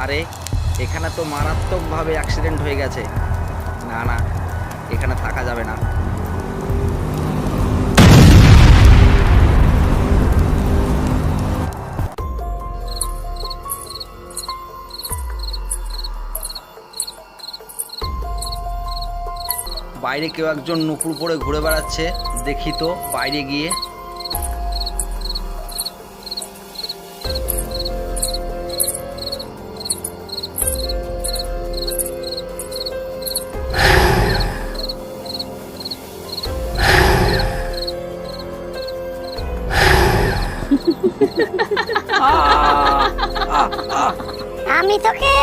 আরে এখানে তো মারাত্মকভাবে অ্যাক্সিডেন্ট হয়ে গেছে। না না, এখানে থাকা যাবে না। বাইরে কেউ একজন নুপুর পরে ঘুরে বেড়াচ্ছে, দেখি তো বাইরে গিয়ে। আমি তোকে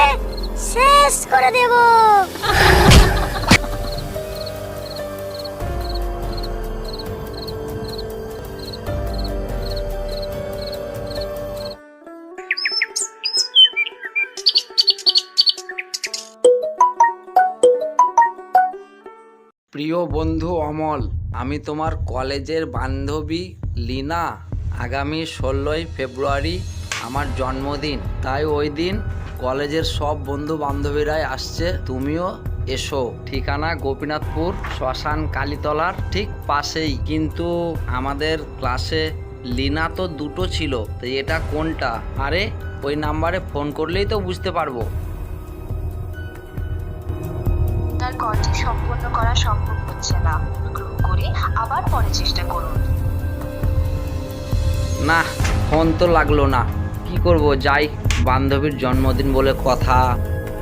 শেষ করে দেব। প্রিয় বন্ধু অমল, আমি তোমার কলেজের বান্ধবী লীনা। আগামী 16ই ফেব্রুয়ারি আমার জন্মদিন, তাই ওই দিন কলেজের সব বন্ধু বান্ধবীরাই আসছে, তুমিও এসো। ঠিকানা গোপীনাথপুর শ্মশান কালীতলার ঠিক পাশেই। কিন্তু আমাদের ক্লাসে লীনা তো দুটো ছিল, তো এটা কোনটা? আরে ওই নাম্বারে ফোন করলেই তো বুঝতে পারবো। তার কলটি সম্পূর্ণ করা সম্ভব হচ্ছে না, অনুগ্রহ করে আবার পরে চেষ্টা করুন। না, ফোন তো লাগলো না। কি করব, যাই, বান্ধবীর জন্মদিন বলে কথা।